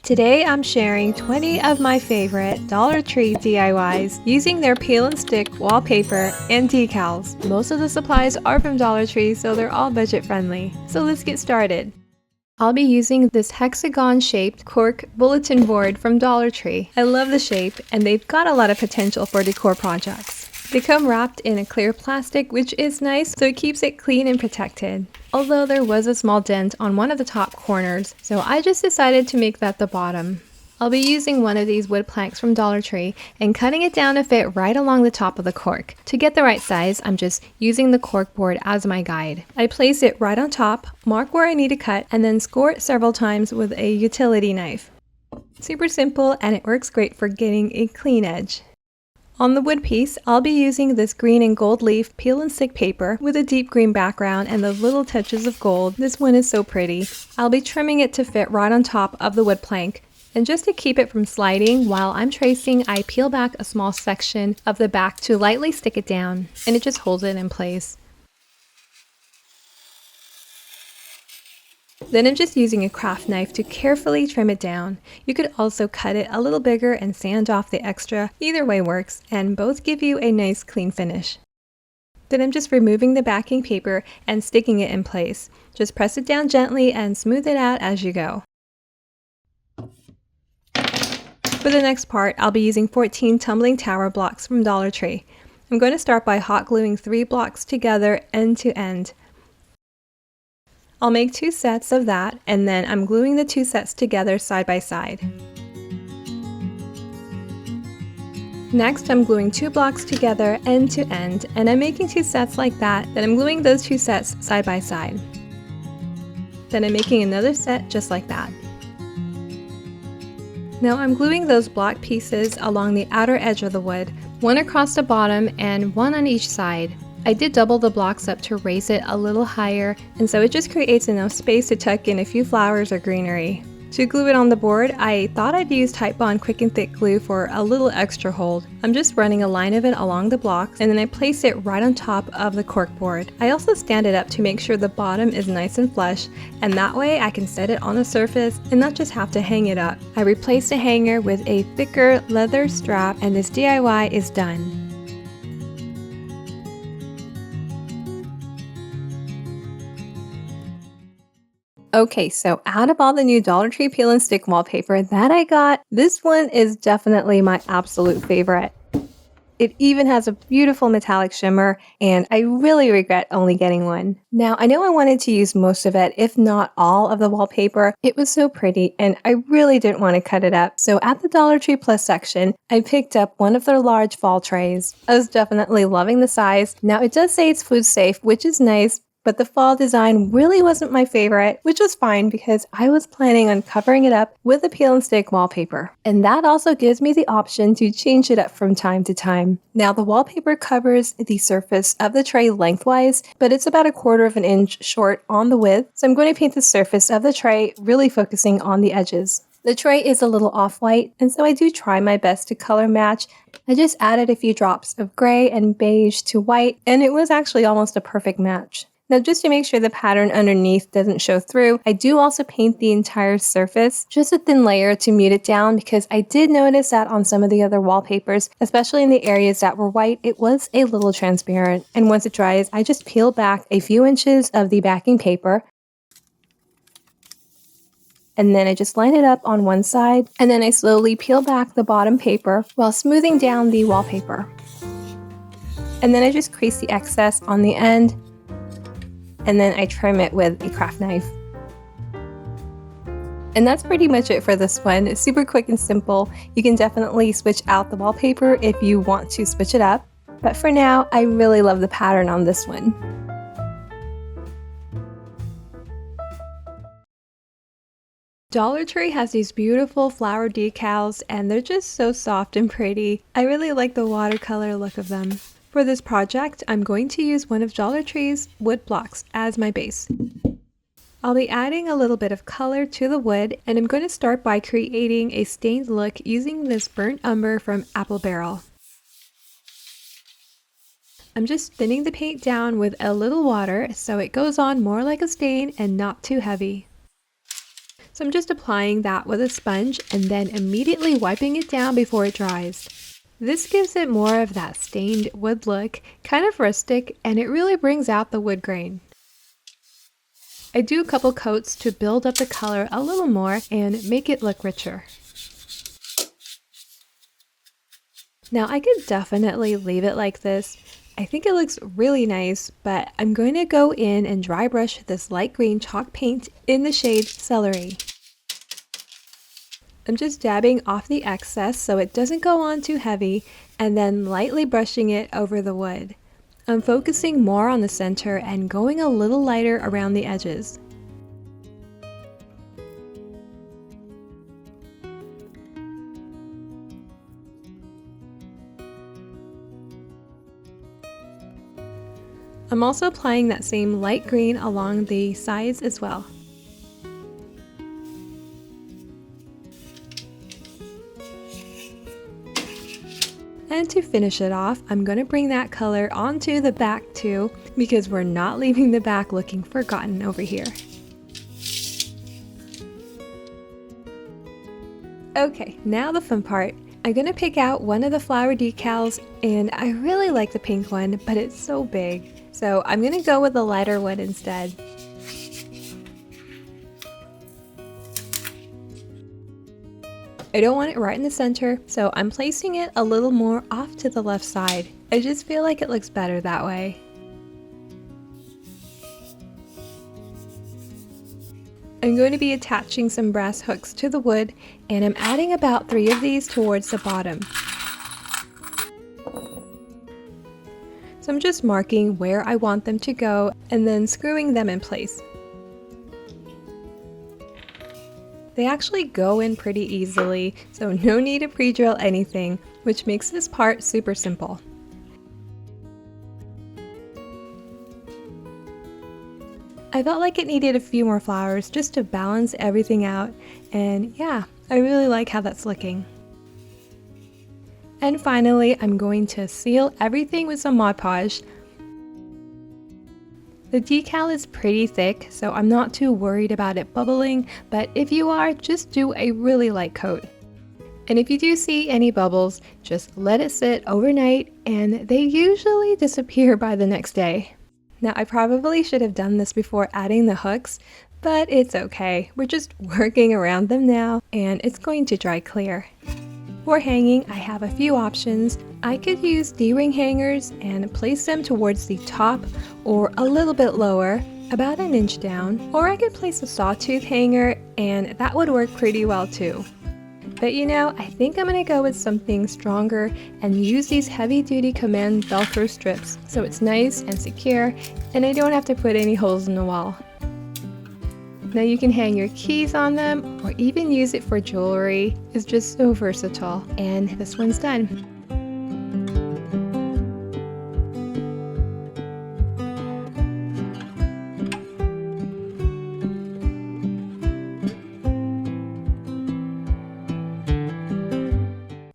Today I'm sharing 20 of my favorite Dollar Tree DIYs using their peel and stick wallpaper and decals. Most of the supplies are from Dollar Tree, so they're all budget friendly. So let's get started. I'll be using this hexagon-shaped cork bulletin board from Dollar Tree. I love the shape, and they've got a lot of potential for decor projects. They come wrapped in a clear plastic, which is nice, so it keeps it clean and protected. Although there was a small dent on one of the top corners, so I just decided to make that the bottom. I'll be using one of these wood planks from Dollar Tree and cutting it down to fit right along the top of the cork. To get the right size, I'm just using the cork board as my guide. I place it right on top, mark where I need to cut, and then score it several times with a utility knife. Super simple, and it works great for getting a clean edge. On the wood piece, I'll be using this green and gold leaf peel and stick paper with a deep green background and those little touches of gold. This one is so pretty. I'll be trimming it to fit right on top of the wood plank. And just to keep it from sliding while I'm tracing, I peel back a small section of the back to lightly stick it down, and it just holds it in place. Then I'm just using a craft knife to carefully trim it down. You could also cut it a little bigger and sand off the extra. Either way works, and both give you a nice clean finish. Then I'm just removing the backing paper and sticking it in place. Just press it down gently and smooth it out as you go. For the next part, I'll be using 14 tumbling tower blocks from Dollar Tree. I'm going to start by hot gluing 3 blocks together end to end. I'll make 2 sets of that, and then I'm gluing the 2 sets together side by side. Next, I'm gluing 2 blocks together end to end, and I'm making 2 sets like that. Then I'm gluing those 2 sets side by side. Then I'm making another set just like that. Now I'm gluing those block pieces along the outer edge of the wood, one across the bottom and one on each side. I did double the blocks up to raise it a little higher, and so it just creates enough space to tuck in a few flowers or greenery. To glue it on the board, I thought I'd use Titebond Quick and Thick glue for a little extra hold. I'm just running a line of it along the blocks, and then I place it right on top of the cork board. I also stand it up to make sure the bottom is nice and flush, and that way I can set it on the surface and not just have to hang it up. I replaced the hanger with a thicker leather strap, and this DIY is done. Okay, so out of all the new Dollar Tree peel and stick wallpaper that I got, this one is definitely my absolute favorite. It even has a beautiful metallic shimmer, and I really regret only getting one. Now, I know I wanted to use most of it, if not all of the wallpaper. It was so pretty, and I really didn't want to cut it up. So at the Dollar Tree Plus section, I picked up one of their large fall trays. I was definitely loving the size. Now, it does say it's food safe, which is nice, but the fall design really wasn't my favorite, which was fine because I was planning on covering it up with the peel and stick wallpaper. And that also gives me the option to change it up from time to time. Now the wallpaper covers the surface of the tray lengthwise, but it's about 1/4 of an inch short on the width. So I'm going to paint the surface of the tray, really focusing on the edges. The tray is a little off-white, and so I do try my best to color match. I just added a few drops of gray and beige to white, and it was actually almost a perfect match. Now, just to make sure the pattern underneath doesn't show through, I do also paint the entire surface, just a thin layer to mute it down, because I did notice that on some of the other wallpapers, especially in the areas that were white, it was a little transparent. And once it dries, I just peel back a few inches of the backing paper, and then I just line it up on one side, and then I slowly peel back the bottom paper while smoothing down the wallpaper. And then I just crease the excess on the end, and then I trim it with a craft knife. And that's pretty much it for this one. It's super quick and simple. You can definitely switch out the wallpaper if you want to switch it up. But for now, I really love the pattern on this one. Dollar Tree has these beautiful flower decals, and they're just so soft and pretty. I really like the watercolor look of them. For this project, I'm going to use one of Dollar Tree's wood blocks as my base. I'll be adding a little bit of color to the wood, and I'm going to start by creating a stained look using this burnt umber from Apple Barrel. I'm just thinning the paint down with a little water so it goes on more like a stain and not too heavy. So I'm just applying that with a sponge and then immediately wiping it down before it dries. This gives it more of that stained wood look, kind of rustic, and it really brings out the wood grain. I do a couple coats to build up the color a little more and make it look richer. Now I could definitely leave it like this. I think it looks really nice, but I'm going to go in and dry brush this light green chalk paint in the shade Celery. I'm just dabbing off the excess so it doesn't go on too heavy, and then lightly brushing it over the wood. I'm focusing more on the center and going a little lighter around the edges. I'm also applying that same light green along the sides as well. And to finish it off, I'm going to bring that color onto the back too, because we're not leaving the back looking forgotten over here. Okay, now the fun part. I'm going to pick out one of the flower decals, and I really like the pink one, but it's so big. So I'm going to go with the lighter one instead. I don't want it right in the center, so I'm placing it a little more off to the left side. I just feel like it looks better that way. I'm going to be attaching some brass hooks to the wood, and I'm adding about 3 of these towards the bottom. So I'm just marking where I want them to go and then screwing them in place. They actually go in pretty easily, so no need to pre-drill anything, which makes this part super simple. I felt like it needed a few more flowers just to balance everything out, and yeah, I really like how that's looking. And finally, I'm going to seal everything with some Mod Podge. The decal is pretty thick, so I'm not too worried about it bubbling, but if you are, just do a really light coat. And if you do see any bubbles, just let it sit overnight, and they usually disappear by the next day. Now, I probably should have done this before adding the hooks, but it's okay. We're just working around them now, and it's going to dry clear. For hanging, I have a few options. I could use D-ring hangers and place them towards the top or a little bit lower, about 1 inch down, or I could place a sawtooth hanger and that would work pretty well too. But you know, I think I'm gonna go with something stronger and use these heavy-duty command Velcro strips so it's nice and secure and I don't have to put any holes in the wall. Now you can hang your keys on them or even use it for jewelry. It's just so versatile. And this one's done.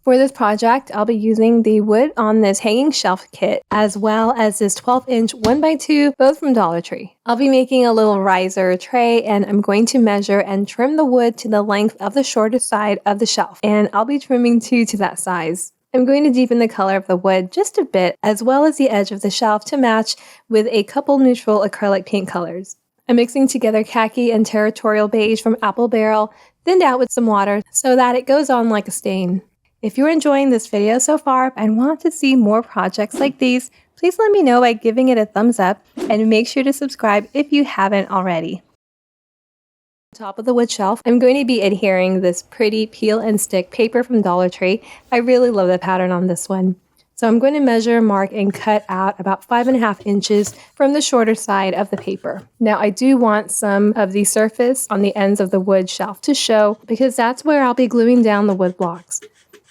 For this project, I'll be using the wood on this hanging shelf kit, as well as this 12-inch 1x2, both from Dollar Tree. I'll be making a little riser tray, and I'm going to measure and trim the wood to the length of the shorter side of the shelf, and I'll be trimming 2 to that size. I'm going to deepen the color of the wood just a bit, as well as the edge of the shelf to match with a couple neutral acrylic paint colors. I'm mixing together khaki and territorial beige from Apple Barrel, thinned out with some water so that it goes on like a stain. If you're enjoying this video so far and want to see more projects like these, please let me know by giving it a thumbs up and make sure to subscribe if you haven't already. On top of the wood shelf, I'm going to be adhering this pretty peel and stick paper from Dollar Tree. I really love the pattern on this one. So I'm going to measure, mark, and cut out about 5.5 inches from the shorter side of the paper. Now I do want some of the surface on the ends of the wood shelf to show because that's where I'll be gluing down the wood blocks.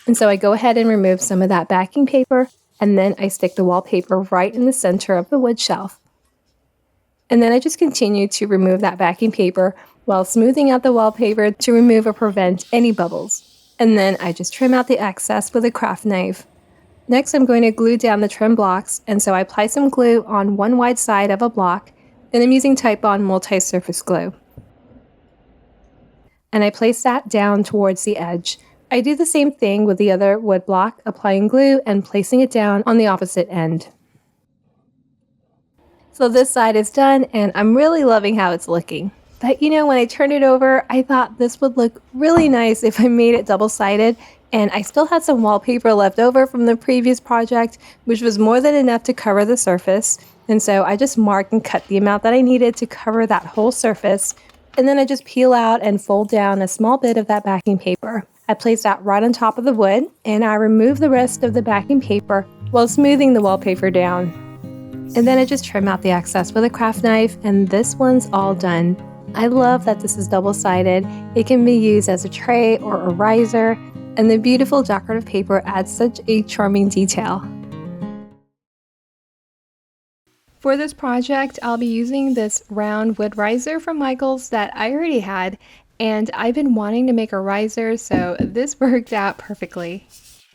And so I go ahead and remove some of that backing paper, and then I stick the wallpaper right in the center of the wood shelf. And then I just continue to remove that backing paper while smoothing out the wallpaper to remove or prevent any bubbles. And then I just trim out the excess with a craft knife. Next, I'm going to glue down the trim blocks, and so I apply some glue on one wide side of a block, and I'm using Titebond multi-surface glue. and I place that down towards the edge. I do the same thing with the other wood block, applying glue and placing it down on the opposite end. So this side is done, and I'm really loving how it's looking. But when I turned it over, I thought this would look really nice if I made it double-sided, and I still had some wallpaper left over from the previous project, which was more than enough to cover the surface. And so I just marked and cut the amount that I needed to cover that whole surface. And then I just peel out and fold down a small bit of that backing paper. I place that right on top of the wood, and I remove the rest of the backing paper while smoothing the wallpaper down. And then I just trim out the excess with a craft knife, and this one's all done. I love that this is double-sided. It can be used as a tray or a riser, and the beautiful decorative paper adds such a charming detail. For this project, I'll be using this round wood riser from Michaels that I already had, and I've been wanting to make a riser, so this worked out perfectly.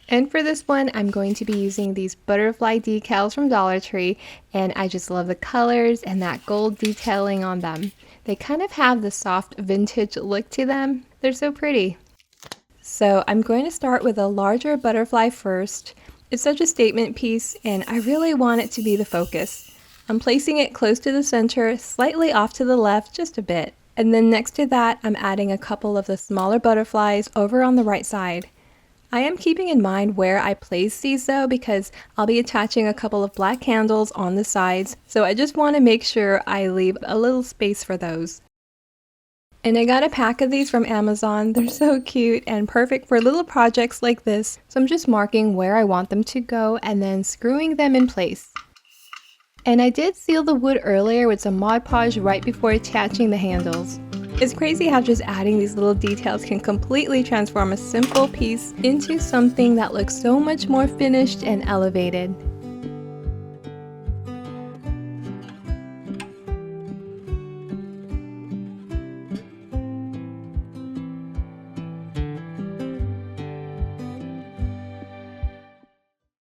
And for this one, I'm going to be using these butterfly decals from Dollar Tree, and I just love the colors and that gold detailing on them. They kind of have the soft vintage look to them. They're so pretty. So I'm going to start with a larger butterfly first. It's such a statement piece, and I really want it to be the focus. I'm placing it close to the center, slightly off to the left, just a bit. And then next to that, I'm adding a couple of the smaller butterflies over on the right side. I am keeping in mind where I place these though, because I'll be attaching a couple of black candles on the sides, so I just want to make sure I leave a little space for those. And I got a pack of these from Amazon. They're so cute and perfect for little projects like this, so I'm just marking where I want them to go and then screwing them in place. And I did seal the wood earlier with some Mod Podge right before attaching the handles. It's crazy how just adding these little details can completely transform a simple piece into something that looks so much more finished and elevated.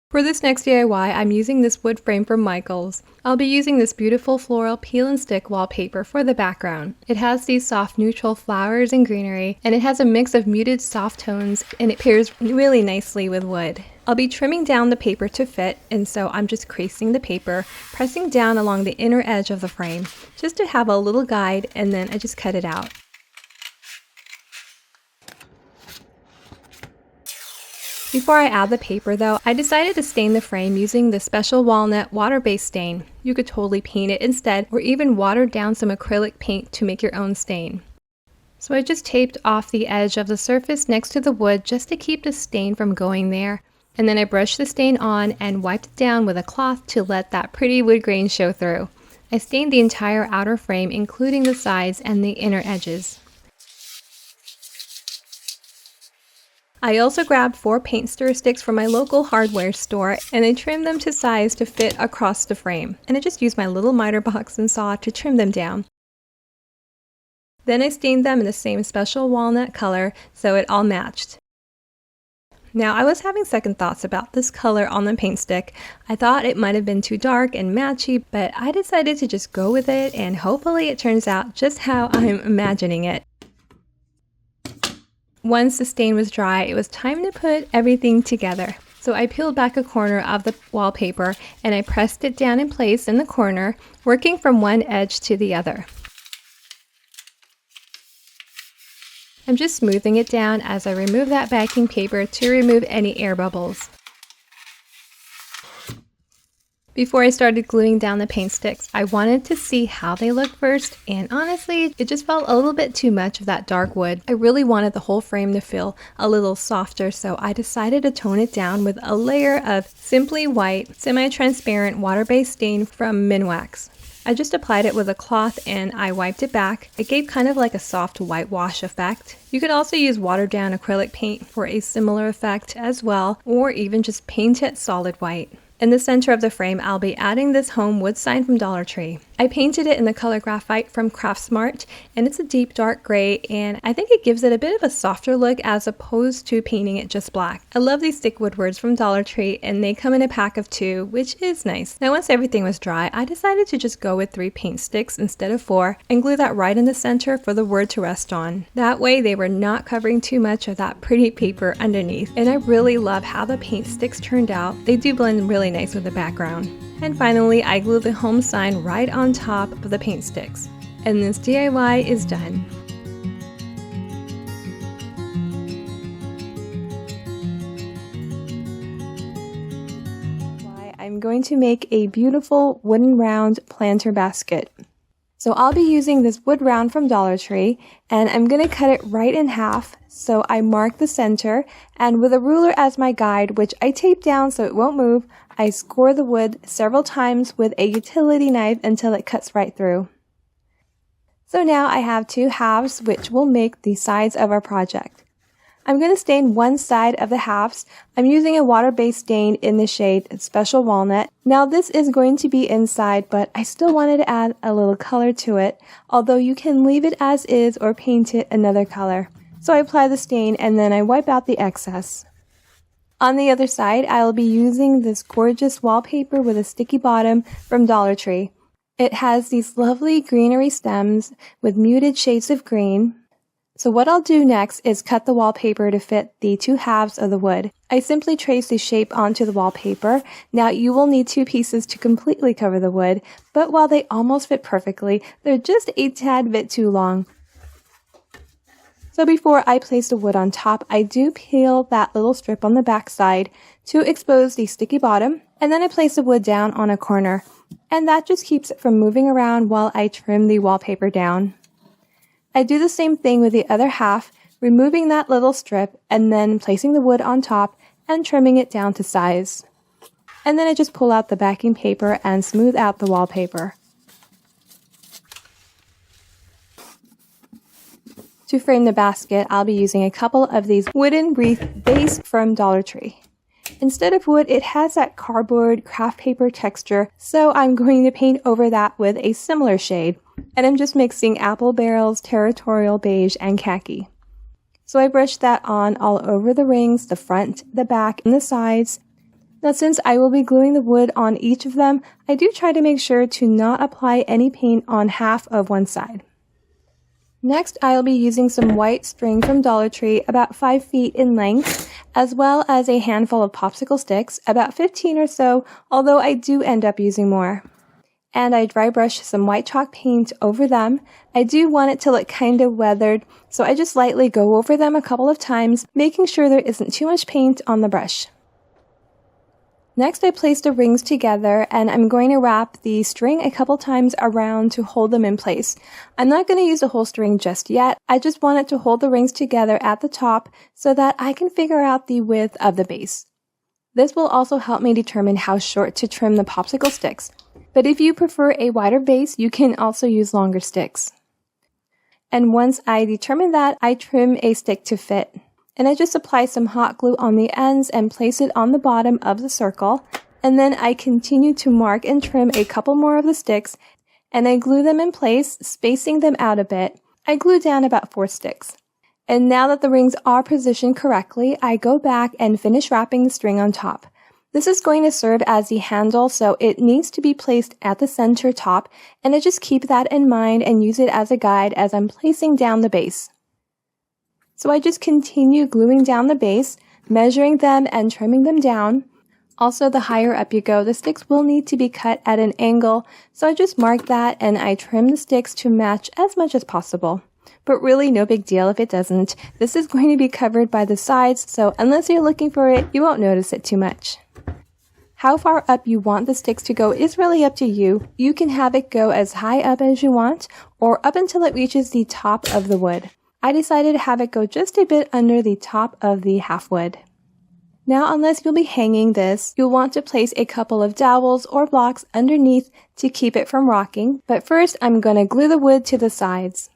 For this next DIY, I'm using this wood frame from Michaels. I'll be using this beautiful floral peel and stick wallpaper for the background. It has these soft neutral flowers and greenery, and it has a mix of muted soft tones, and it pairs really nicely with wood. I'll be trimming down the paper to fit, and so I'm just creasing the paper, pressing down along the inner edge of the frame, just to have a little guide, and then I just cut it out. Before I add the paper though, I decided to stain the frame using the special walnut water-based stain. You could totally paint it instead, or even water down some acrylic paint to make your own stain. So I just taped off the edge of the surface next to the wood just to keep the stain from going there. And then I brushed the stain on and wiped it down with a cloth to let that pretty wood grain show through. I stained the entire outer frame, including the sides and the inner edges. I also grabbed 4 paint stir sticks from my local hardware store, and I trimmed them to size to fit across the frame. And I just used my little miter box and saw to trim them down. Then I stained them in the same special walnut color so it all matched. Now I was having second thoughts about this color on the paint stick. I thought it might have been too dark and matchy, but I decided to just go with it, and hopefully it turns out just how I'm imagining it. Once the stain was dry, it was time to put everything together. So I peeled back a corner of the wallpaper and I pressed it down in place in the corner, working from one edge to the other. I'm just smoothing it down as I remove that backing paper to remove any air bubbles. Before I started gluing down the paint sticks, I wanted to see how they looked first, and honestly, it just felt a little bit too much of that dark wood. I really wanted the whole frame to feel a little softer, so I decided to tone it down with a layer of Simply White, semi-transparent water-based stain from Minwax. I just applied it with a cloth and I wiped it back. It gave kind of like a soft whitewash effect. You could also use watered down acrylic paint for a similar effect as well, or even just paint it solid white. In the center of the frame, I'll be adding this home wood sign from Dollar Tree. I painted it in the color graphite from Craftsmart, and it's a deep dark gray, and I think it gives it a bit of a softer look as opposed to painting it just black. I love these stick woodwords from Dollar Tree, and they come in a pack of 2, which is nice. Now once everything was dry, I decided to just go with 3 paint sticks instead of 4 and glue that right in the center for the word to rest on. That way they were not covering too much of that pretty paper underneath, and I really love how the paint sticks turned out. They do blend really nice with the background. And finally, I glue the home sign right on top of the paint sticks. And this DIY is done. I'm going to make a beautiful wooden round planter basket. So I'll be using this wood round from Dollar Tree, and I'm going to cut it right in half. So I mark the center, and with a ruler as my guide, which I tape down so it won't move, I score the wood several times with a utility knife until it cuts right through. So now I have 2 halves, which will make the sides of our project. I'm going to stain one side of the halves. I'm using a water-based stain in the shade Special Walnut. Now this is going to be inside, but I still wanted to add a little color to it, although you can leave it as is or paint it another color. So I apply the stain and then I wipe out the excess. On the other side, I will be using this gorgeous wallpaper with a sticky bottom from Dollar Tree. It has these lovely greenery stems with muted shades of green. So what I'll do next is cut the wallpaper to fit the 2 halves of the wood. I simply trace the shape onto the wallpaper. Now you will need 2 pieces to completely cover the wood, but while they almost fit perfectly, they're just a tad bit too long. So before I place the wood on top, I do peel that little strip on the back side to expose the sticky bottom, and then I place the wood down on a corner, and that just keeps it from moving around while I trim the wallpaper down. I do the same thing with the other half, removing that little strip and then placing the wood on top and trimming it down to size. And then I just pull out the backing paper and smooth out the wallpaper. To frame the basket, I'll be using a couple of these wooden wreath base from Dollar Tree. Instead of wood, it has that cardboard craft paper texture, so I'm going to paint over that with a similar shade. And I'm just mixing apple barrels, territorial beige, and khaki. So I brushed that on all over the rings, the front, the back, and the sides. Now since I will be gluing the wood on each of them, I do try to make sure to not apply any paint on half of one side. Next, I'll be using some white string from Dollar Tree, about 5 feet in length, as well as a handful of popsicle sticks, about 15 or so, although I do end up using more. And I dry brush some white chalk paint over them. I do want it to look kind of weathered, so I just lightly go over them a couple of times, making sure there isn't too much paint on the brush. Next, I place the rings together, and I'm going to wrap the string a couple times around to hold them in place. I'm not going to use the whole string just yet. I just want it to hold the rings together at the top so that I can figure out the width of the base. This will also help me determine how short to trim the popsicle sticks. But if you prefer a wider base, you can also use longer sticks. And once I determine that, I trim a stick to fit. And I just apply some hot glue on the ends and place it on the bottom of the circle. And then I continue to mark and trim a couple more of the sticks, and I glue them in place, spacing them out a bit. I glue down about 4 sticks. And now that the rings are positioned correctly, I go back and finish wrapping the string on top. This is going to serve as the handle, so it needs to be placed at the center top, and I just keep that in mind and use it as a guide as I'm placing down the base. So I just continue gluing down the base, measuring them and trimming them down. Also, the higher up you go, the sticks will need to be cut at an angle, so I just mark that and I trim the sticks to match as much as possible. But really no big deal if it doesn't. This is going to be covered by the sides, so unless you're looking for it, you won't notice it too much. How far up you want the sticks to go is really up to you. You can have it go as high up as you want, or up until it reaches the top of the wood. I decided to have it go just a bit under the top of the half wood. Now, unless you'll be hanging this, you'll want to place a couple of dowels or blocks underneath to keep it from rocking. But first, I'm going to glue the wood to the sides.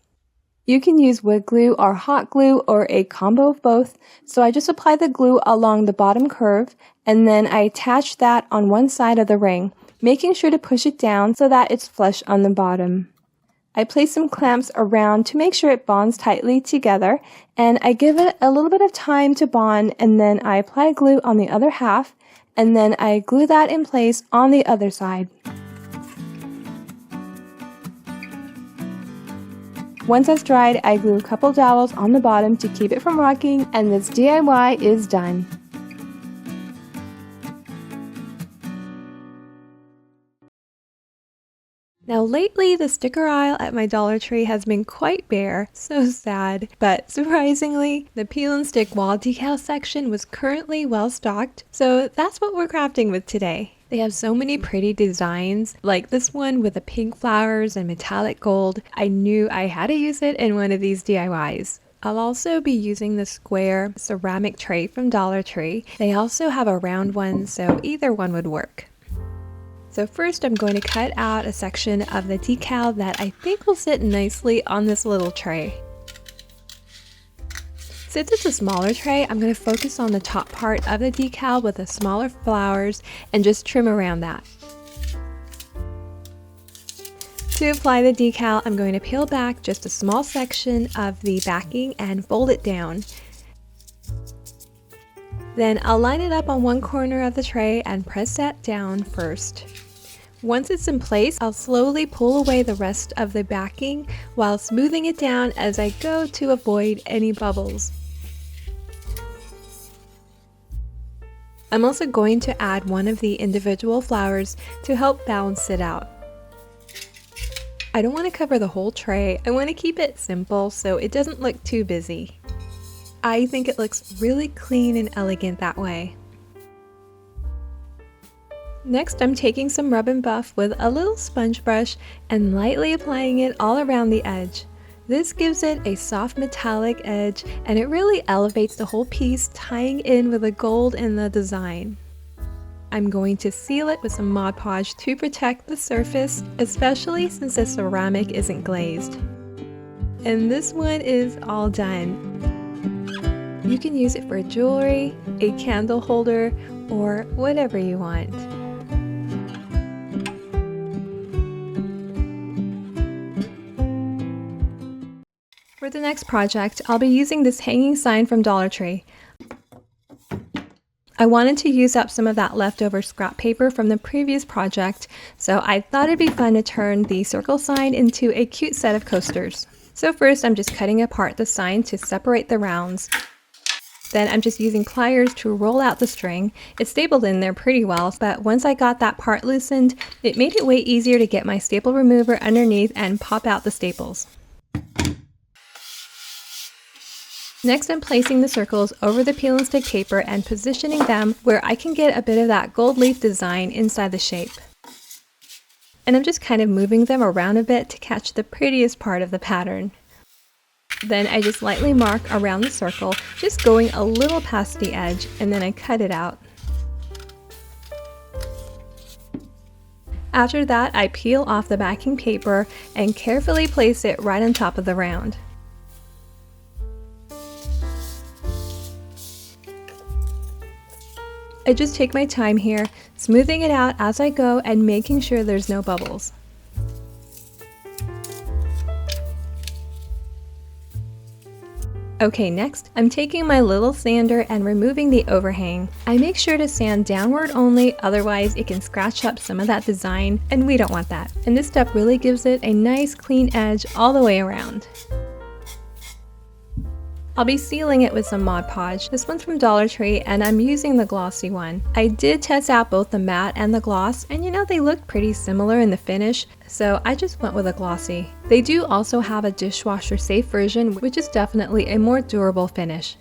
You can use wood glue or hot glue or a combo of both. So I just apply the glue along the bottom curve and then I attach that on one side of the ring, making sure to push it down so that it's flush on the bottom. I place some clamps around to make sure it bonds tightly together, and I give it a little bit of time to bond, and then I apply glue on the other half, and then I glue that in place on the other side. Once that's dried, I glue a couple dowels on the bottom to keep it from rocking, and this DIY is done. Now lately, the sticker aisle at my Dollar Tree has been quite bare, so sad, but surprisingly, the peel and stick wall decal section was currently well stocked, so that's what we're crafting with today. They have so many pretty designs, like this one with the pink flowers and metallic gold. I knew I had to use it in one of these DIYs. I'll also be using the square ceramic tray from Dollar Tree. They also have a round one, so either one would work. So first I'm going to cut out a section of the decal that I think will sit nicely on this little tray. Since it's a smaller tray, I'm going to focus on the top part of the decal with the smaller flowers and just trim around that. To apply the decal, I'm going to peel back just a small section of the backing and fold it down. Then I'll line it up on one corner of the tray and press that down first. Once it's in place, I'll slowly pull away the rest of the backing while smoothing it down as I go to avoid any bubbles. I'm also going to add one of the individual flowers to help balance it out. I don't want to cover the whole tray. I want to keep it simple so it doesn't look too busy. I think it looks really clean and elegant that way. Next, I'm taking some rub and buff with a little sponge brush and lightly applying it all around the edge. This gives it a soft metallic edge and it really elevates the whole piece, tying in with the gold in the design. I'm going to seal it with some Mod Podge to protect the surface, especially since the ceramic isn't glazed. And this one is all done. You can use it for jewelry, a candle holder, or whatever you want. For the next project, I'll be using this hanging sign from Dollar Tree. I wanted to use up some of that leftover scrap paper from the previous project, so I thought it'd be fun to turn the circle sign into a cute set of coasters. So first, I'm just cutting apart the sign to separate the rounds. Then I'm just using pliers to roll out the string. It's stapled in there pretty well, but once I got that part loosened, it made it way easier to get my staple remover underneath and pop out the staples. Next, I'm placing the circles over the peel and stick paper and positioning them where I can get a bit of that gold leaf design inside the shape. And I'm just kind of moving them around a bit to catch the prettiest part of the pattern. Then I just lightly mark around the circle, just going a little past the edge, and then I cut it out. After that, I peel off the backing paper and carefully place it right on top of the round. I just take my time here, smoothing it out as I go and making sure there's no bubbles. Okay, next, I'm taking my little sander and removing the overhang. I make sure to sand downward only, otherwise it can scratch up some of that design, and we don't want that. And this step really gives it a nice clean edge all the way around. I'll be sealing it with some Mod Podge. This one's from Dollar Tree and I'm using the glossy one. I did test out both the matte and the gloss, and you know, they look pretty similar in the finish, so I just went with a glossy. They do also have a dishwasher safe version, which is definitely a more durable finish.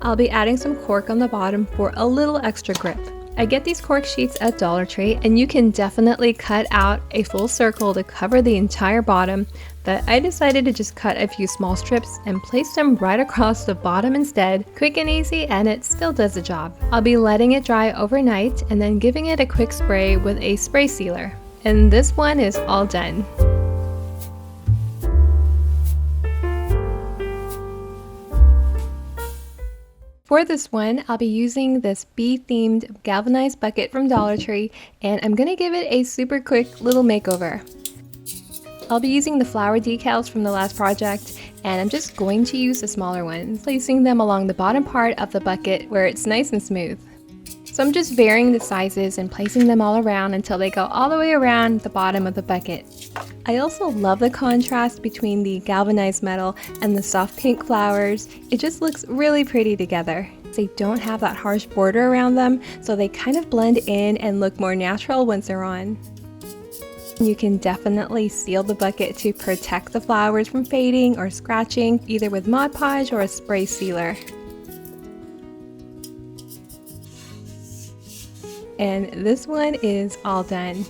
I'll be adding some cork on the bottom for a little extra grip. I get these cork sheets at Dollar Tree, and you can definitely cut out a full circle to cover the entire bottom, but I decided to just cut a few small strips and place them right across the bottom instead. Quick and easy, and it still does the job. I'll be letting it dry overnight and then giving it a quick spray with a spray sealer. And this one is all done. For this one, I'll be using this bee-themed galvanized bucket from Dollar Tree, and I'm gonna give it a super quick little makeover. I'll be using the flower decals from the last project, and I'm just going to use the smaller ones, placing them along the bottom part of the bucket where it's nice and smooth. So I'm just varying the sizes and placing them all around until they go all the way around the bottom of the bucket. I also love the contrast between the galvanized metal and the soft pink flowers. It just looks really pretty together. They don't have that harsh border around them, so they kind of blend in and look more natural once they're on. You can definitely seal the bucket to protect the flowers from fading or scratching, either with Mod Podge or a spray sealer. And this one is all done.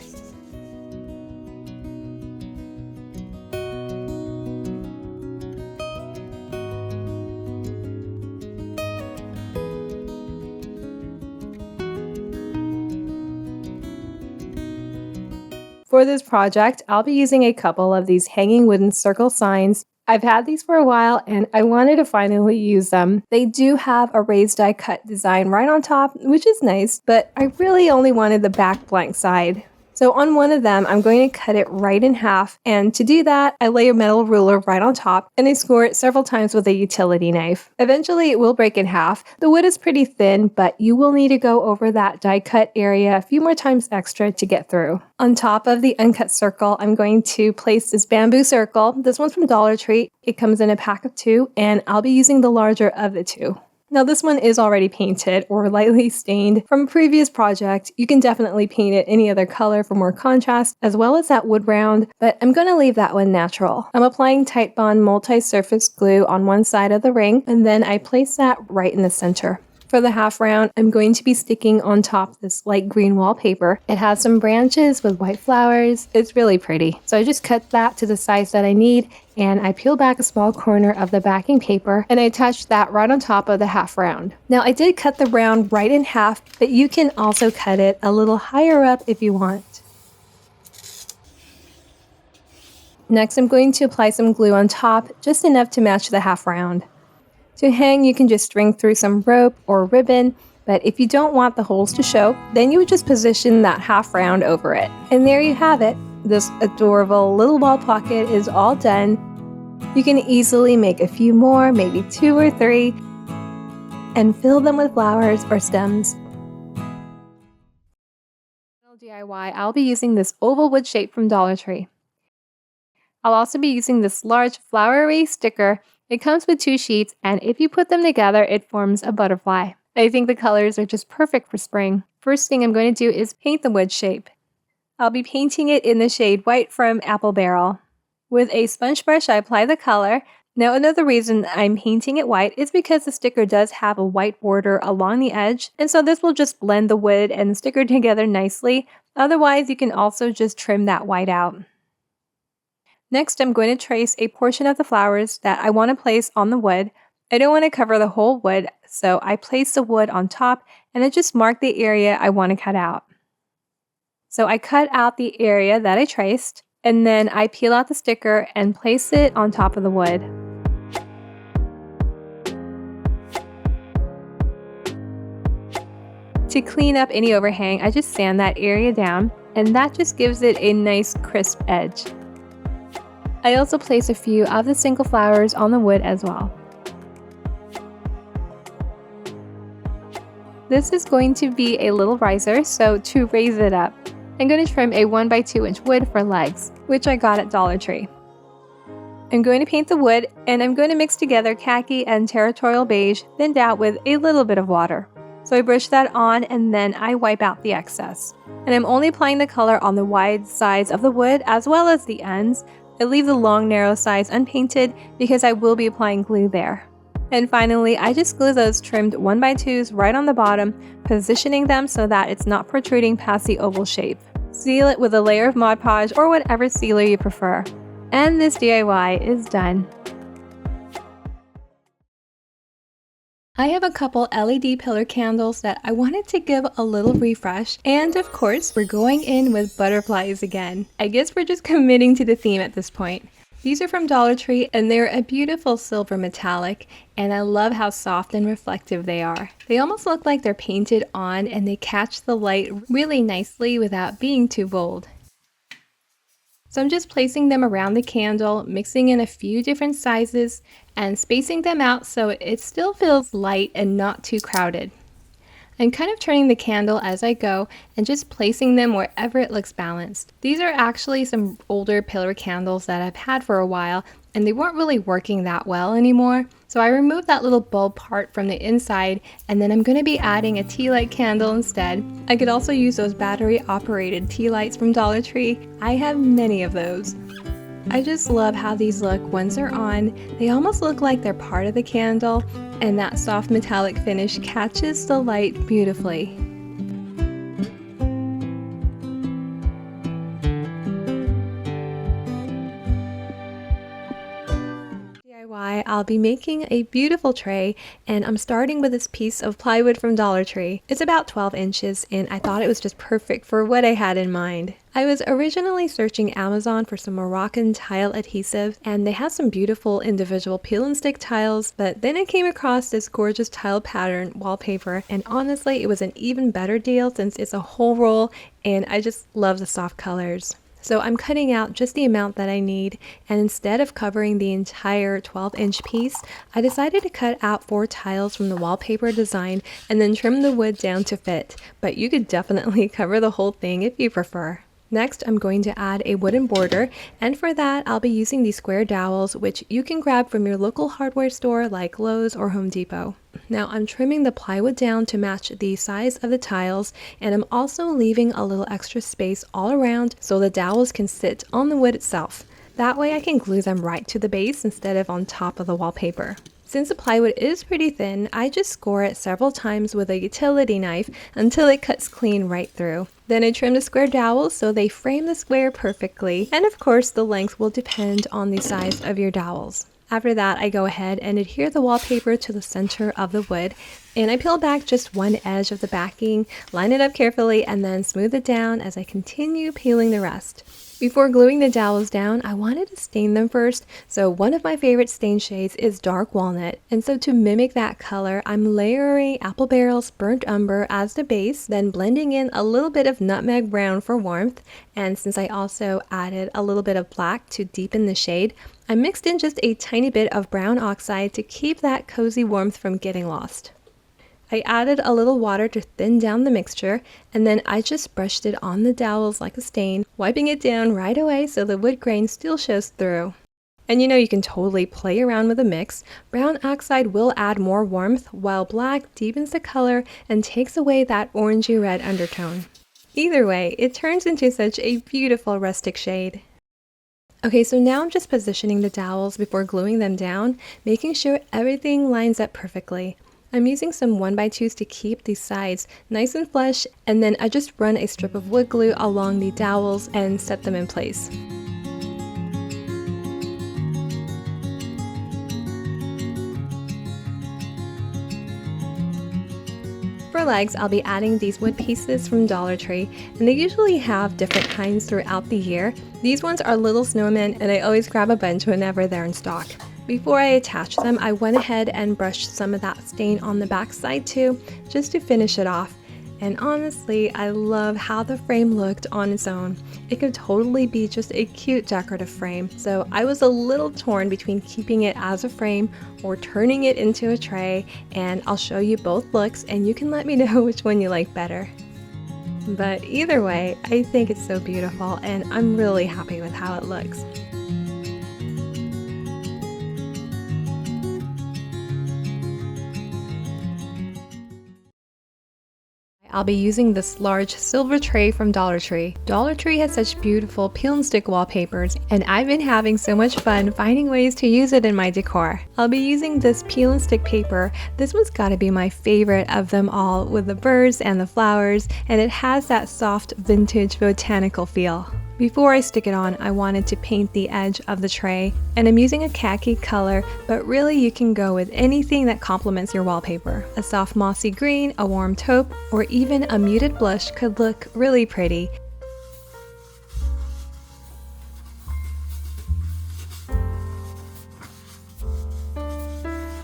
For this project, I'll be using a couple of these hanging wooden circle signs. I've had these for a while and I wanted to finally use them. They do have a raised die cut design right on top, which is nice, but I really only wanted the back blank side. So on one of them, I'm going to cut it right in half, and to do that, I lay a metal ruler right on top and I score it several times with a utility knife. Eventually it will break in half. The wood is pretty thin, but you will need to go over that die cut area a few more times extra to get through. On top of the uncut circle, I'm going to place this bamboo circle. This one's from Dollar Tree. It comes in a pack of 2, and I'll be using the larger of the 2. Now this one is already painted or lightly stained from a previous project. You can definitely paint it any other color for more contrast, as well as that wood round, but I'm going to leave that one natural. I'm applying Titebond multi-surface glue on one side of the ring, and then I place that right in the center. For the half round, I'm going to be sticking on top this light green wallpaper. It has some branches with white flowers. It's really pretty. So I just cut that to the size that I need, and I peel back a small corner of the backing paper and I attach that right on top of the half round. Now I did cut the round right in half, but you can also cut it a little higher up if you want. Next, I'm going to apply some glue on top, just enough to match the half round. To hang, you can just string through some rope or ribbon, but if you don't want the holes to show, then you would just position that half round over it. And there you have it. This adorable little wall pocket is all done. You can easily make a few more, maybe 2 or 3, and fill them with flowers or stems. DIY, I'll be using this oval wood shape from Dollar Tree. I'll also be using this large flowery sticker. It comes with 2 sheets, and if you put them together, it forms a butterfly. I think the colors are just perfect for spring. First thing I'm going to do is paint the wood shape. I'll be painting it in the shade White from Apple Barrel. With a sponge brush, I apply the color. Now another reason I'm painting it white is because the sticker does have a white border along the edge, and so this will just blend the wood and the sticker together nicely. Otherwise, you can also just trim that white out. Next, I'm going to trace a portion of the flowers that I want to place on the wood. I don't want to cover the whole wood, so I place the wood on top and I just mark the area I want to cut out. So I cut out the area that I traced, and then I peel out the sticker and place it on top of the wood. To clean up any overhang, I just sand that area down, and that just gives it a nice crisp edge. I also place a few of the single flowers on the wood as well. This is going to be a little riser, so to raise it up, I'm going to trim a 1 by 2 inch wood for legs, which I got at Dollar Tree. I'm going to paint the wood, and I'm going to mix together khaki and territorial beige, thinned out with a little bit of water. So I brush that on, and then I wipe out the excess. And I'm only applying the color on the wide sides of the wood as well as the ends. I leave the long narrow sides unpainted because I will be applying glue there. And finally, I just glue those trimmed 1 by 2s right on the bottom, positioning them so that it's not protruding past the oval shape. Seal it with a layer of Mod Podge or whatever sealer you prefer. And this DIY is done. I have a couple LED pillar candles that I wanted to give a little refresh, and of course we're going in with butterflies again. I guess we're just committing to the theme at this point. These are from Dollar Tree and they're a beautiful silver metallic, and I love how soft and reflective they are. They almost look like they're painted on and they catch the light really nicely without being too bold. So I'm just placing them around the candle, mixing in a few different sizes and spacing them out so it still feels light and not too crowded. I'm kind of turning the candle as I go and just placing them wherever it looks balanced. These are actually some older pillar candles that I've had for a while and they weren't really working that well anymore. So I removed that little bulb part from the inside and then I'm going to be adding a tea light candle instead. I could also use those battery operated tea lights from Dollar Tree. I have many of those. I just love how these look once they're on. They almost look like they're part of the candle, and that soft metallic finish catches the light beautifully. I'll be making a beautiful tray, and I'm starting with this piece of plywood from Dollar Tree. It's about 12 inches and I thought it was just perfect for what I had in mind. I was originally searching Amazon for some Moroccan tile adhesive, and they have some beautiful individual peel and stick tiles, but then I came across this gorgeous tile pattern wallpaper, and honestly it was an even better deal since it's a whole roll and I just love the soft colors. So I'm cutting out just the amount that I need, and instead of covering the entire 12-inch piece, I decided to cut out 4 tiles from the wallpaper design and then trim the wood down to fit, but you could definitely cover the whole thing if you prefer. Next, I'm going to add a wooden border, and for that I'll be using these square dowels, which you can grab from your local hardware store like Lowe's or Home Depot. Now I'm trimming the plywood down to match the size of the tiles, and I'm also leaving a little extra space all around so the dowels can sit on the wood itself. That way I can glue them right to the base instead of on top of the wallpaper. Since the plywood is pretty thin, I just score it several times with a utility knife until it cuts clean right through. Then I trim the square dowels so they frame the square perfectly, and of course the length will depend on the size of your dowels. After that, I go ahead and adhere the wallpaper to the center of the wood, and I peel back just one edge of the backing, line it up carefully, and then smooth it down as I continue peeling the rest. Before gluing the dowels down, I wanted to stain them first, so one of my favorite stain shades is dark walnut, and so to mimic that color, I'm layering Apple Barrel's burnt umber as the base, then blending in a little bit of nutmeg brown for warmth, and since I also added a little bit of black to deepen the shade, I mixed in just a tiny bit of brown oxide to keep that cozy warmth from getting lost. I added a little water to thin down the mixture, and then I just brushed it on the dowels like a stain, wiping it down right away so the wood grain still shows through. And you know, you can totally play around with the mix. Brown oxide will add more warmth, while black deepens the color and takes away that orangey red undertone. Either way, it turns into such a beautiful rustic shade. Okay, so now I'm just positioning the dowels before gluing them down, making sure everything lines up perfectly. I'm using some 1x2s to keep these sides nice and flush, and then I just run a strip of wood glue along the dowels and set them in place. For legs, I'll be adding these wood pieces from Dollar Tree, and they usually have different kinds throughout the year. These ones are little snowmen, and I always grab a bunch whenever they're in stock. Before I attach them, I went ahead and brushed some of that stain on the back side too, just to finish it off. And honestly, I love how the frame looked on its own. It could totally be just a cute decorative frame, so I was a little torn between keeping it as a frame or turning it into a tray, and I'll show you both looks and you can let me know which one you like better. But either way, I think it's so beautiful and I'm really happy with how it looks. I'll be using this large silver tray from Dollar Tree. Dollar Tree has such beautiful peel and stick wallpapers, and I've been having so much fun finding ways to use it in my decor. I'll be using this peel and stick paper. This one's gotta be my favorite of them all, with the birds and the flowers, and it has that soft vintage botanical feel. Before I stick it on, I wanted to paint the edge of the tray, and I'm using a khaki color, but really you can go with anything that complements your wallpaper. A soft mossy green, a warm taupe, or even a muted blush could look really pretty.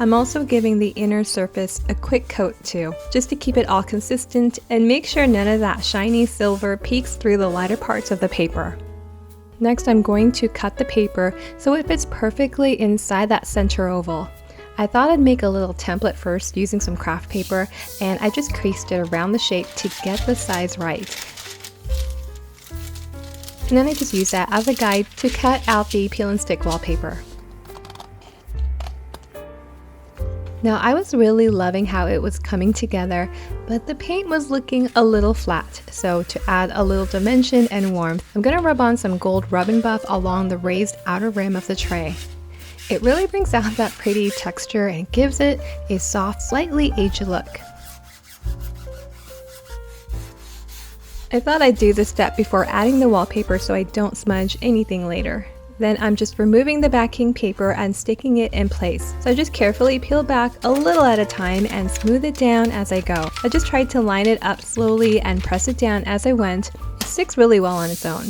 I'm also giving the inner surface a quick coat too, just to keep it all consistent and make sure none of that shiny silver peeks through the lighter parts of the paper. Next, I'm going to cut the paper so it fits perfectly inside that center oval. I thought I'd make a little template first using some craft paper, and I just creased it around the shape to get the size right. And then I just use that as a guide to cut out the peel and stick wallpaper. Now I was really loving how it was coming together, but the paint was looking a little flat. So to add a little dimension and warmth, I'm going to rub on some gold rub and buff along the raised outer rim of the tray. It really brings out that pretty texture and gives it a soft, slightly aged look. I thought I'd do this step before adding the wallpaper so I don't smudge anything later. Then I'm just removing the backing paper and sticking it in place. So I just carefully peel back a little at a time and smooth it down as I go. I just tried to line it up slowly and press it down as I went. It sticks really well on its own.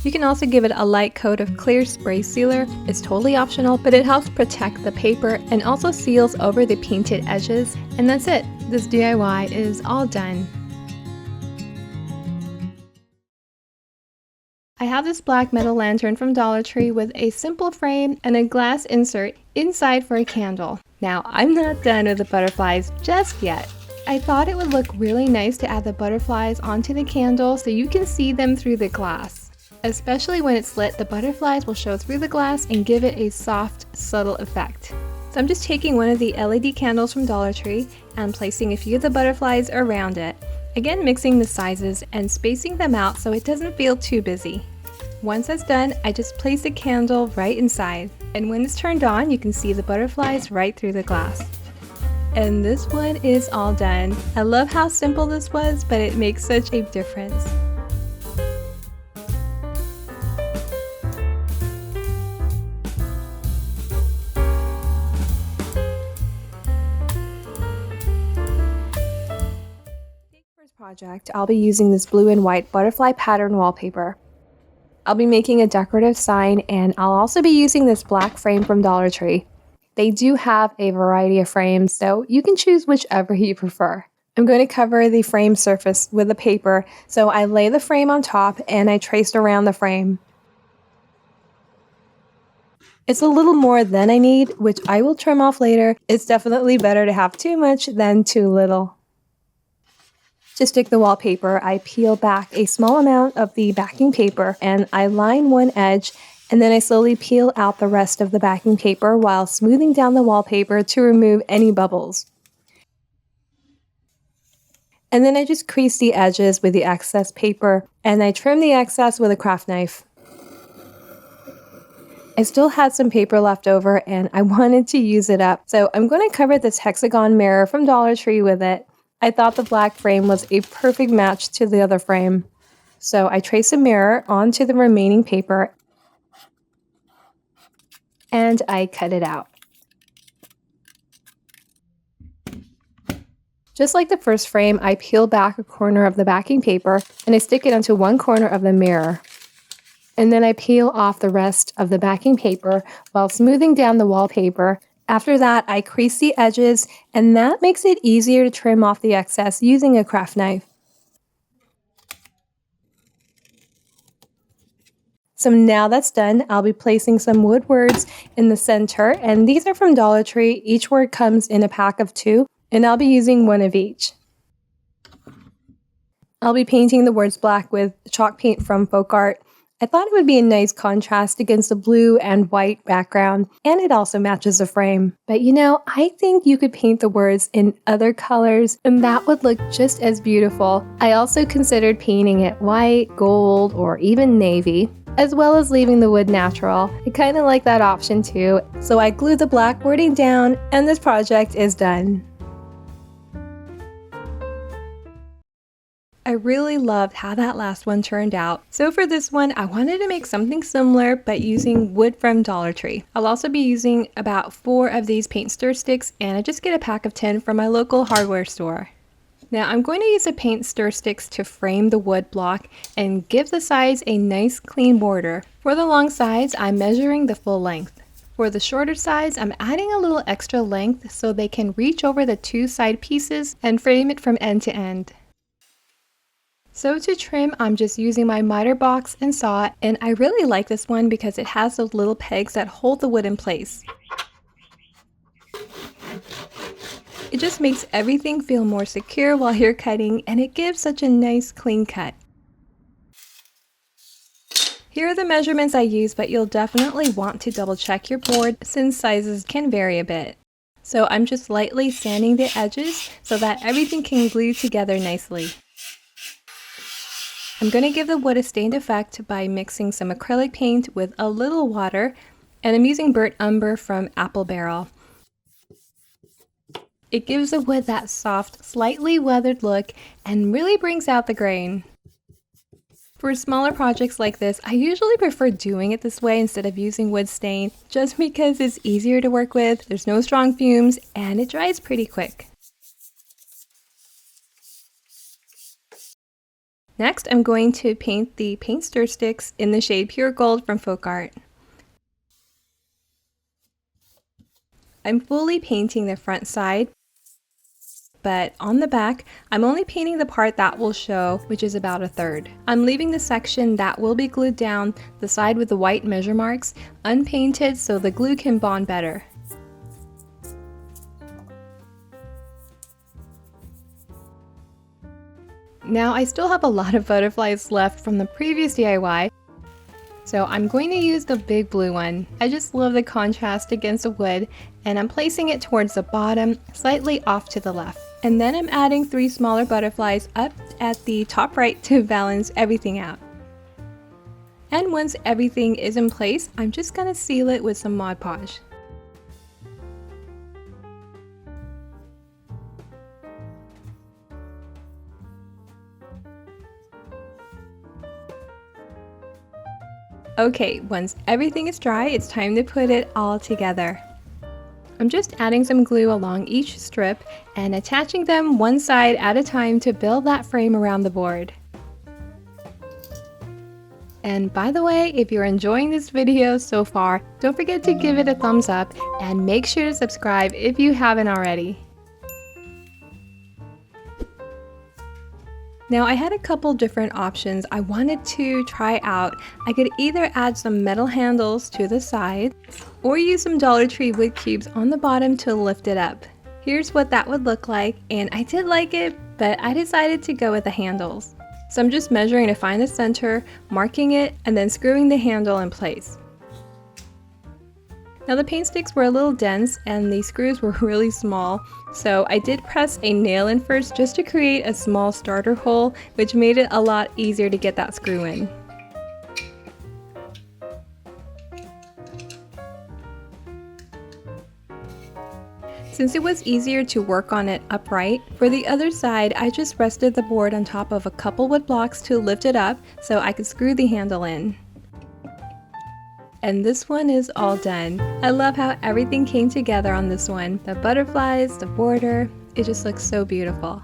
You can also give it a light coat of clear spray sealer. It's totally optional, but it helps protect the paper and also seals over the painted edges. And that's it. This DIY is all done. I have this black metal lantern from Dollar Tree with a simple frame and a glass insert inside for a candle. Now, I'm not done with the butterflies just yet. I thought it would look really nice to add the butterflies onto the candle so you can see them through the glass. Especially when it's lit, the butterflies will show through the glass and give it a soft, subtle effect. So I'm just taking one of the LED candles from Dollar Tree and placing a few of the butterflies around it. Again, mixing the sizes and spacing them out so it doesn't feel too busy. Once that's done, I just place the candle right inside, and when it's turned on, you can see the butterflies right through the glass. And this one is all done. I love how simple this was, but it makes such a difference. Project, I'll be using this blue and white butterfly pattern wallpaper. I'll be making a decorative sign, and I'll also be using this black frame from Dollar Tree. They do have a variety of frames, so you can choose whichever you prefer. I'm going to cover the frame surface with the paper, so I lay the frame on top and I traced around the frame. It's a little more than I need, which I will trim off later. It's definitely better to have too much than too little. To stick the wallpaper, I peel back a small amount of the backing paper and I line one edge, and then I slowly peel out the rest of the backing paper while smoothing down the wallpaper to remove any bubbles. And then I just crease the edges with the excess paper and I trim the excess with a craft knife. I still had some paper left over and I wanted to use it up, so I'm going to cover this hexagon mirror from Dollar Tree with it. I thought the black frame was a perfect match to the other frame. So I trace a mirror onto the remaining paper and I cut it out. Just like the first frame, I peel back a corner of the backing paper and I stick it onto one corner of the mirror. And then I peel off the rest of the backing paper while smoothing down the wallpaper. After that, I crease the edges, and that makes it easier to trim off the excess using a craft knife. So now that's done, I'll be placing some wood words in the center, and these are from Dollar Tree. Each word comes in a pack of 2, and I'll be using one of each. I'll be painting the words black with chalk paint from Folk Art. I thought it would be a nice contrast against the blue and white background, and it also matches the frame. But you know, I think you could paint the words in other colors, and that would look just as beautiful. I also considered painting it white, gold, or even navy, as well as leaving the wood natural. I kind of like that option too, so I glued the black wording down, and this project is done. I really loved how that last one turned out. So for this one, I wanted to make something similar, but using wood from Dollar Tree. I'll also be using about 4 of these paint stir sticks, and I just get a pack of 10 from my local hardware store. Now I'm going to use the paint stir sticks to frame the wood block and give the sides a nice clean border. For the long sides, I'm measuring the full length. For the shorter sides, I'm adding a little extra length so they can reach over the two side pieces and frame it from end to end. So to trim, I'm just using my miter box and saw, and I really like this one because it has those little pegs that hold the wood in place. It just makes everything feel more secure while you're cutting, and it gives such a nice clean cut. Here are the measurements I use, but you'll definitely want to double check your board since sizes can vary a bit. So I'm just lightly sanding the edges so that everything can glue together nicely. I'm going to give the wood a stained effect by mixing some acrylic paint with a little water, and I'm using burnt umber from Apple Barrel. It gives the wood that soft, slightly weathered look and really brings out the grain. For smaller projects like this, I usually prefer doing it this way instead of using wood stain, just because it's easier to work with, there's no strong fumes, and it dries pretty quick. Next, I'm going to paint the paint stir sticks in the shade Pure Gold from Folk Art. I'm fully painting the front side, but on the back, I'm only painting the part that will show, which is about a third. I'm leaving the section that will be glued down, the side with the white measure marks, unpainted so the glue can bond better. Now I still have a lot of butterflies left from the previous DIY, so I'm going to use the big blue one. I just love the contrast against the wood, and I'm placing it towards the bottom, slightly off to the left. And then I'm adding 3 smaller butterflies up at the top right to balance everything out. And once everything is in place, I'm just going to seal it with some Mod Podge. Okay, once everything is dry, it's time to put it all together. I'm just adding some glue along each strip and attaching them one side at a time to build that frame around the board. And by the way, if you're enjoying this video so far, don't forget to give it a thumbs up and make sure to subscribe if you haven't already. Now I had a couple different options I wanted to try out. I could either add some metal handles to the side or use some Dollar Tree wood cubes on the bottom to lift it up. Here's what that would look like, and I did like it, but I decided to go with the handles. So I'm just measuring to find the center, marking it, and then screwing the handle in place. Now the paint sticks were a little dense and the screws were really small, so I did press a nail in first just to create a small starter hole, which made it a lot easier to get that screw in. Since it was easier to work on it upright, for the other side I just rested the board on top of a couple wood blocks to lift it up so I could screw the handle in. And this one is all done. I love how everything came together on this one. The butterflies, the border, it just looks so beautiful.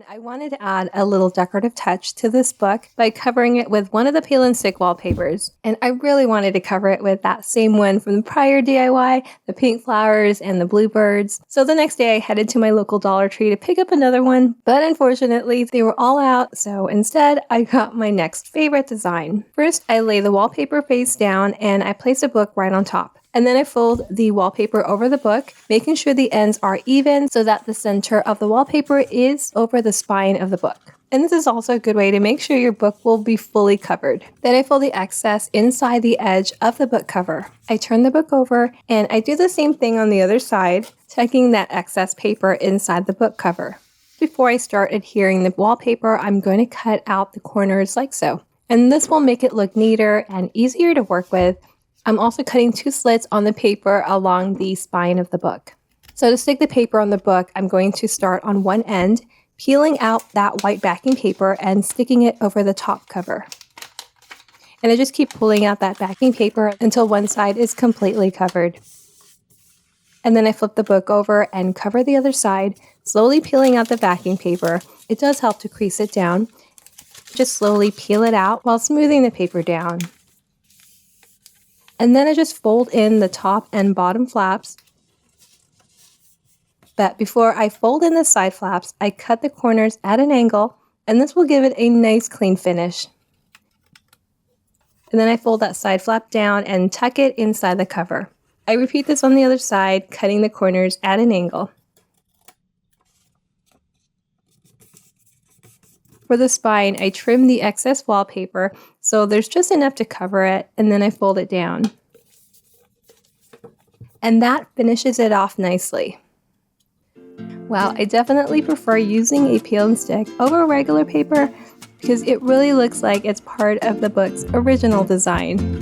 I wanted to add a little decorative touch to this book by covering it with one of the peel and stick wallpapers. And I really wanted to cover it with that same one from the prior DIY, the pink flowers and the bluebirds. So the next day I headed to my local Dollar Tree to pick up another one, but unfortunately they were all out, so instead I got my next favorite design. First, I lay the wallpaper face down and I place a book right on top. And then I fold the wallpaper over the book, making sure the ends are even so that the center of the wallpaper is over the spine of the book. And this is also a good way to make sure your book will be fully covered. Then I fold the excess inside the edge of the book cover. I turn the book over and I do the same thing on the other side, tucking that excess paper inside the book cover. Before I start adhering the wallpaper, I'm going to cut out the corners like so. And this will make it look neater and easier to work with. I'm also cutting 2 slits on the paper along the spine of the book. So to stick the paper on the book, I'm going to start on one end, peeling out that white backing paper and sticking it over the top cover. And I just keep pulling out that backing paper until one side is completely covered. And then I flip the book over and cover the other side, slowly peeling out the backing paper. It does help to crease it down. Just slowly peel it out while smoothing the paper down. And then I just fold in the top and bottom flaps. But before I fold in the side flaps, I cut the corners at an angle, and this will give it a nice clean finish. And then I fold that side flap down and tuck it inside the cover. I repeat this on the other side, cutting the corners at an angle. For the spine, I trim the excess wallpaper so there's just enough to cover it, and then I fold it down. And that finishes it off nicely. Wow, I definitely prefer using a peel and stick over regular paper because it really looks like it's part of the book's original design.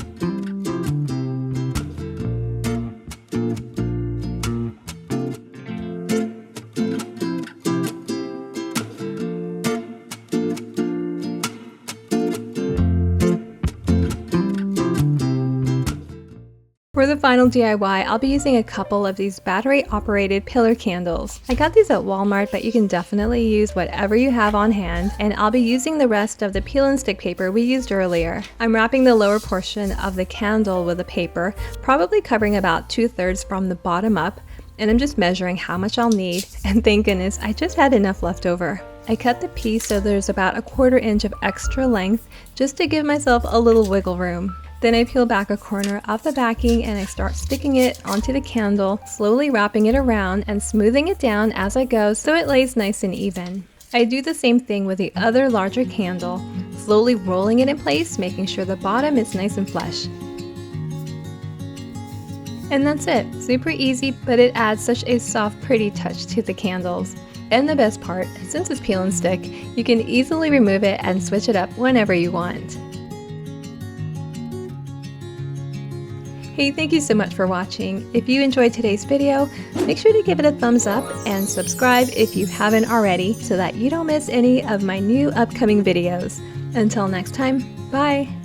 For the final DIY, I'll be using a couple of these battery-operated pillar candles. I got these at Walmart, but you can definitely use whatever you have on hand, and I'll be using the rest of the peel and stick paper we used earlier. I'm wrapping the lower portion of the candle with the paper, probably covering about 2/3 from the bottom up, and I'm just measuring how much I'll need, and thank goodness I just had enough left over. I cut the piece so there's about 1/4 inch of extra length, just to give myself a little wiggle room. Then I peel back a corner of the backing and I start sticking it onto the candle, slowly wrapping it around and smoothing it down as I go so it lays nice and even. I do the same thing with the other larger candle, slowly rolling it in place, making sure the bottom is nice and flush. And that's it. Super easy, but it adds such a soft, pretty touch to the candles. And the best part, since it's peel and stick, you can easily remove it and switch it up whenever you want. Hey, thank you so much for watching. If you enjoyed today's video, make sure to give it a thumbs up and subscribe if you haven't already so that you don't miss any of my new upcoming videos. Until next time, bye!